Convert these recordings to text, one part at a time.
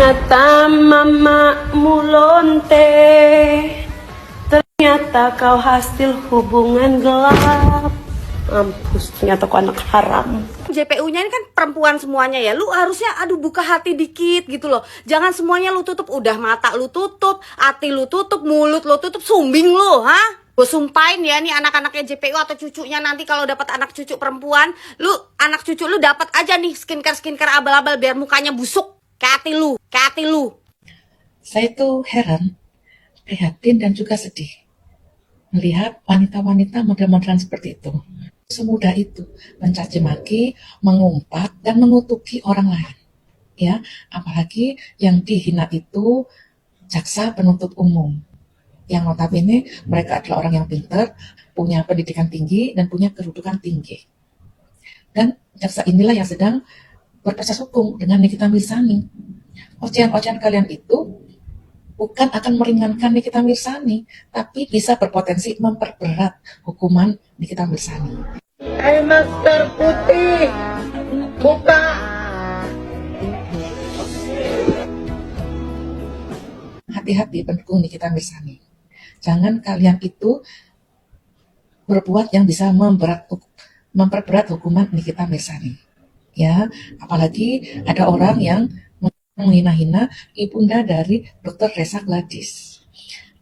Ternyata mamamu lonte, ternyata kau hasil hubungan gelap. Mampus, ternyata kau anak haram. JPU-nya ini kan perempuan semuanya ya. Lu harusnya buka hati dikit gitu loh. Jangan semuanya lu tutup. Udah mata lu tutup, hati lu tutup, mulut lu tutup, sumbing lu, ha? Gue sumpahin ya nih anak-anaknya JPU atau cucunya nanti kalau dapat anak cucu perempuan, lu anak cucu lu dapat aja nih skincare abal-abal biar mukanya busuk. Kayak hati lu. Saya tuh heran, prihatin dan juga sedih melihat wanita-wanita model-modelan seperti itu. Semudah itu mencaci maki, mengumpat dan mengutuki orang lain. Ya, apalagi yang dihina itu jaksa penuntut umum. Yang notabene mereka adalah orang yang pintar, punya pendidikan tinggi dan punya kedudukan tinggi. Dan jaksa inilah yang sedang berproses hukum dengan Nikita Mirzani. Ocehan-ocehan kalian itu bukan akan meringankan Nikita Mirzani, tapi bisa berpotensi memperberat hukuman Nikita Mirzani. Masker putih, buka. Hati-hati pendukung Nikita Mirzani. Jangan kalian itu berbuat yang bisa memperberat hukuman Nikita Mirzani. Ya, apalagi ada orang yang menghina-hina ibunda dari Dr. Reza Gladys.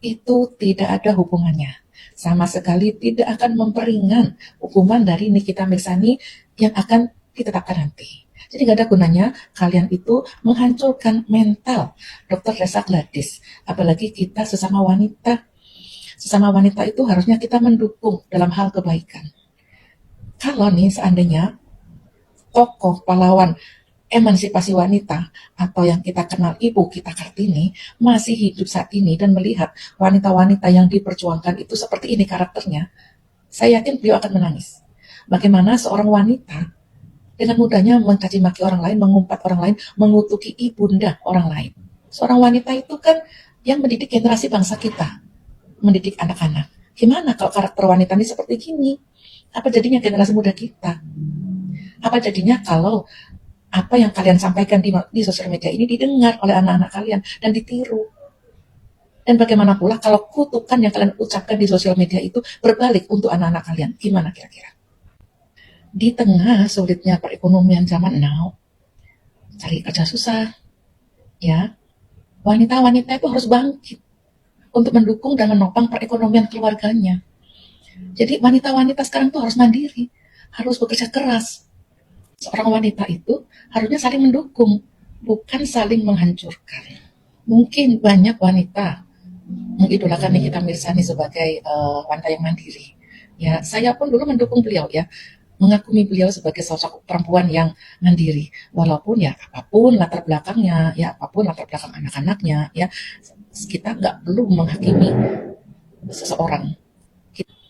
Itu tidak ada hubungannya. Sama sekali tidak akan memperingan hukuman dari Nikita Mirzani yang akan ditetapkan nanti. Jadi gak ada gunanya kalian itu menghancurkan mental Dr. Reza Gladys. Apalagi kita sesama wanita. Sesama wanita itu harusnya kita mendukung dalam hal kebaikan. Kalau nih seandainya tokoh pahlawan emansipasi wanita atau yang kita kenal Ibu Kita Kartini masih hidup saat ini dan melihat wanita-wanita yang diperjuangkan itu seperti ini karakternya, saya yakin beliau akan menangis. Bagaimana seorang wanita dengan mudahnya mencaci maki orang lain, mengumpat orang lain, mengutuki ibunda orang lain. Seorang wanita itu kan yang mendidik generasi bangsa kita, mendidik anak-anak. Gimana kalau karakter wanita ini seperti gini? Apa jadinya generasi muda kita? Apa jadinya kalau apa yang kalian sampaikan di sosial media ini didengar oleh anak-anak kalian dan ditiru? Dan bagaimana pula kalau kutukan yang kalian ucapkan di sosial media itu berbalik untuk anak-anak kalian? Gimana kira-kira? Di tengah sulitnya perekonomian zaman now, cari kerja susah, ya, wanita-wanita itu harus bangkit untuk mendukung dan menopang perekonomian keluarganya. Jadi wanita-wanita sekarang tuh harus mandiri, harus bekerja keras. Seorang wanita itu harusnya saling mendukung, bukan saling menghancurkan. Mungkin banyak wanita mengidolakan Nikita Mirzani sebagai wanita yang mandiri. Ya, saya pun dulu mendukung beliau ya, mengagumi beliau sebagai sosok perempuan yang mandiri. Walaupun ya apapun latar belakangnya, ya apapun latar belakang anak-anaknya, ya kita nggak perlu menghakimi seseorang.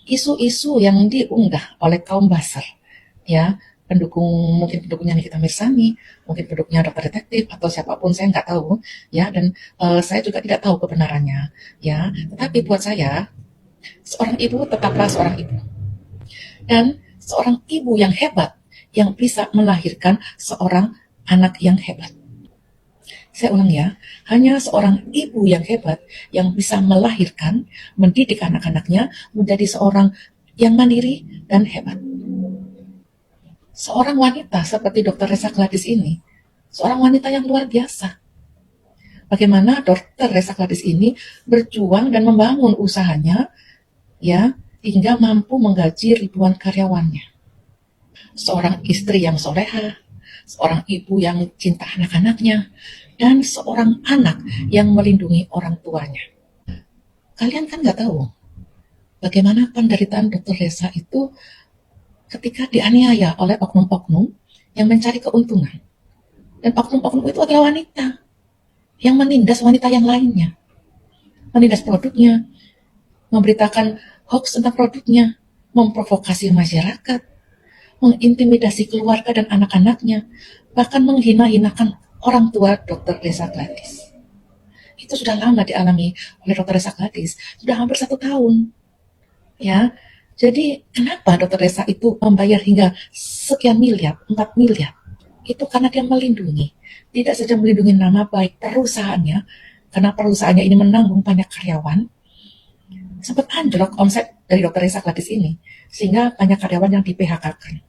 Isu-isu yang diunggah oleh kaum basar, ya mungkin pendukungnya Nikita Mirzani, mungkin pendukungnya dokter detektif atau siapapun saya nggak tahu, ya dan saya juga tidak tahu kebenarannya, ya. Tetapi buat saya seorang ibu tetaplah seorang ibu dan seorang ibu yang hebat yang bisa melahirkan seorang anak yang hebat. Saya ulang ya, hanya seorang ibu yang hebat yang bisa melahirkan, mendidik anak-anaknya menjadi seorang yang mandiri dan hebat. Seorang wanita seperti Dr. Reza Gladys ini, seorang wanita yang luar biasa. Bagaimana Dr. Reza Gladys ini berjuang dan membangun usahanya, ya, hingga mampu menggaji ribuan karyawannya. Seorang istri yang soleha, seorang ibu yang cinta anak-anaknya, dan seorang anak yang melindungi orang tuanya. Kalian kan nggak tahu bagaimana penderitaan Dr. Reza itu ketika dianiaya oleh oknum-oknum yang mencari keuntungan. Dan oknum-oknum itu adalah wanita yang menindas wanita yang lainnya. Menindas produknya, memberitakan hoax tentang produknya, memprovokasi masyarakat, mengintimidasi keluarga dan anak-anaknya, bahkan menghina-hinakan orang tua Dr. Reza Gladys. Itu sudah lama dialami oleh Dr. Reza Gladys, sudah hampir 1 tahun. Ya, jadi kenapa Dr. Reza itu membayar hingga sekian miliar, 4 miliar itu karena dia melindungi. Tidak saja melindungi nama baik perusahaannya, karena perusahaannya ini menanggung banyak karyawan, sempat anjlok omset dari Dr. Reza Gladys ini, sehingga banyak karyawan yang di-PHK-kan.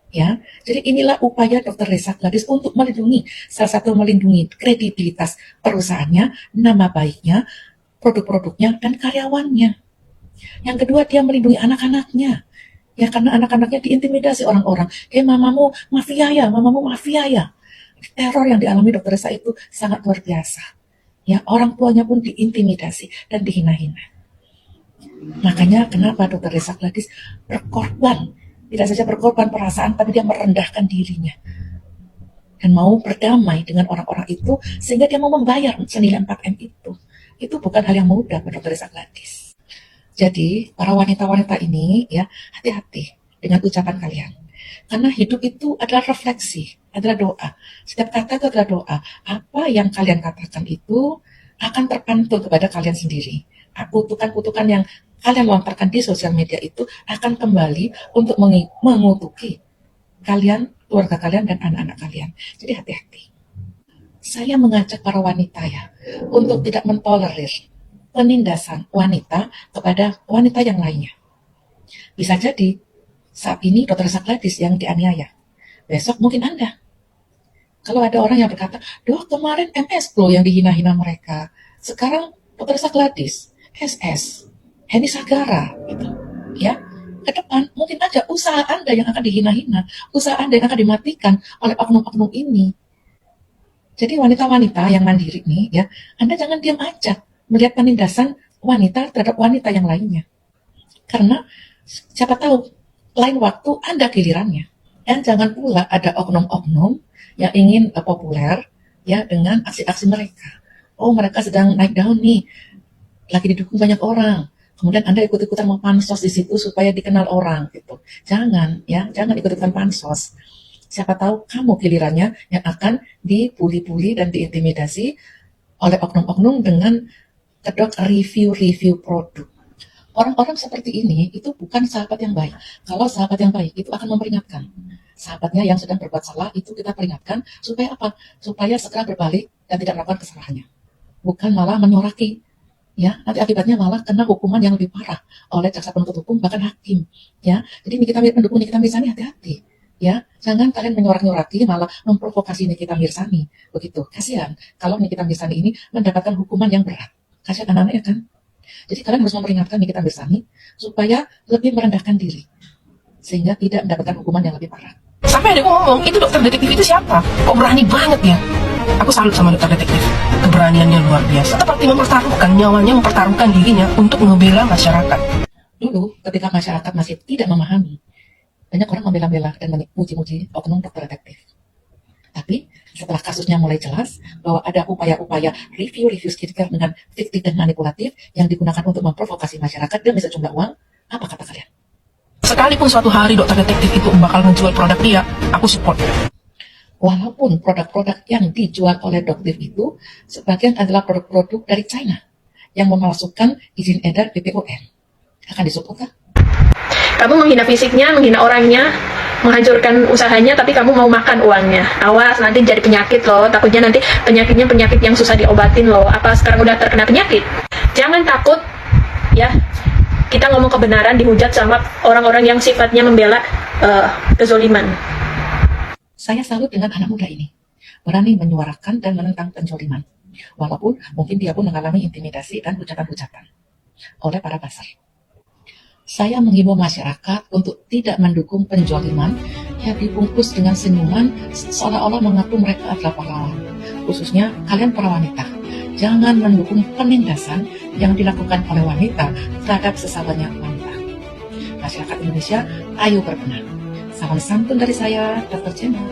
Ya, jadi inilah upaya Dr. Reza Gladys untuk melindungi, salah satu melindungi kredibilitas perusahaannya, nama baiknya, produk-produknya, dan karyawannya. Yang kedua, dia melindungi anak-anaknya. Ya, karena anak-anaknya diintimidasi orang-orang. Mamamu mafia ya, mamamu mafia ya. Teror yang dialami Dr. Reza itu sangat luar biasa. Ya, orang tuanya pun diintimidasi dan dihina-hina. Makanya kenapa Dr. Reza Gladys berkorban, tidak saja berkorban perasaan, tapi dia merendahkan dirinya dan mau berdamai dengan orang-orang itu, sehingga dia mau membayar senilai 4M itu. Itu bukan hal yang mudah buat Dr. Reza Gladys. Jadi para wanita-wanita ini ya, hati-hati dengan ucapan kalian, karena hidup itu adalah refleksi, adalah doa. Setiap kata itu adalah doa. Apa yang kalian katakan itu akan terpantul kepada kalian sendiri. Kutukan-kutukan yang kalian lontarkan di sosial media itu akan kembali untuk mengutuki kalian, keluarga kalian, dan anak-anak kalian. Jadi hati-hati. Saya mengajak para wanita ya, untuk tidak mentolerir penindasan wanita kepada wanita yang lainnya. Bisa jadi saat ini Dr. Reza Gladys yang dianiaya, besok mungkin Anda. Kalau ada orang yang berkata, "Dok, kemarin MS loh yang dihina-hina mereka. Sekarang Dr. Reza Gladys, SS, Heni Sagara," gitu. Ya, ke depan mungkin aja usaha Anda yang akan dihina-hina, usaha Anda yang akan dimatikan oleh oknum-oknum ini. Jadi wanita-wanita yang mandiri nih ya, Anda jangan diam aja melihat penindasan wanita terhadap wanita yang lainnya. Karena siapa tahu lain waktu Anda gilirannya. Dan jangan pula ada oknum-oknum yang ingin populer ya dengan aksi-aksi mereka. Oh, mereka sedang naik daun nih, lagi didukung banyak orang. Kemudian Anda ikut-ikutan mau pansos di situ supaya dikenal orang gitu. Jangan ya, jangan ikut-ikutan pansos. Siapa tahu kamu gilirannya yang akan dibully-bully dan diintimidasi oleh oknum-oknum dengan kedok review-review produk. Orang-orang seperti ini itu bukan sahabat yang baik. Kalau sahabat yang baik itu akan memperingatkan. Sahabatnya yang sedang berbuat salah itu kita peringatkan supaya apa? Supaya segera berbalik dan tidak melakukan kesalahannya. Bukan malah menyoraki. Ya, nanti akibatnya malah kena hukuman yang lebih parah oleh jaksa penuntut hukum, bahkan hakim. Ya, jadi Nikita mendukung Nikita Mirzani, hati-hati. Ya, jangan kalian menyorak-nyoraki malah memprovokasi Nikita Mirzani. Begitu, kasihan kalau Nikita Mirzani ini mendapatkan hukuman yang berat. Kasihan anak-anaknya kan. Jadi kalian harus memperingatkan Nikita Mirzani supaya lebih merendahkan diri, sehingga tidak mendapatkan hukuman yang lebih parah. Sampai ada ngomong, itu dokter detektif itu siapa? Kok berani banget ya? Aku salut sama dokter detektif. Keberaniannya luar biasa. Seperti mempertaruhkan nyawanya, mempertaruhkan dirinya untuk membela masyarakat. Dulu, ketika masyarakat masih tidak memahami, banyak orang membela-bela dan memuji-muji oknum dokter detektif. Tapi setelah kasusnya mulai jelas bahwa ada upaya-upaya review skincare dengan fiktif dan manipulatif yang digunakan untuk memprovokasi masyarakat demi sejumlah uang, apa kata kalian? Sekalipun suatu hari dokter detektif itu bakal menjual produk dia, aku support. Walaupun produk-produk yang dijual oleh dokter itu sebagian adalah produk-produk dari China yang memalsukan izin edar BPOM, akan disupport kah? Kamu menghina fisiknya, menghina orangnya, menghancurkan usahanya, tapi kamu mau makan uangnya. Awas, nanti jadi penyakit loh. Takutnya nanti penyakitnya penyakit yang susah diobatin loh. Apa sekarang udah terkena penyakit? Jangan takut, ya. Kita ngomong kebenaran dihujat sama orang-orang yang sifatnya membela kezoliman. Saya salut dengan anak muda ini, berani menyuarakan dan menentang penjoliman. Walaupun mungkin dia pun mengalami intimidasi dan hujatan-hujatan oleh para pasar. Saya menghimbau masyarakat untuk tidak mendukung penjoliman yang dibungkus dengan senyuman seolah-olah mengaku mereka adalah pahlawan. Khususnya kalian para wanita, jangan mendukung penindasan yang dilakukan oleh wanita terhadap sesamanya wanita. Masyarakat Indonesia, ayo berbenah. Salam santun dari saya, Dr. Jenner.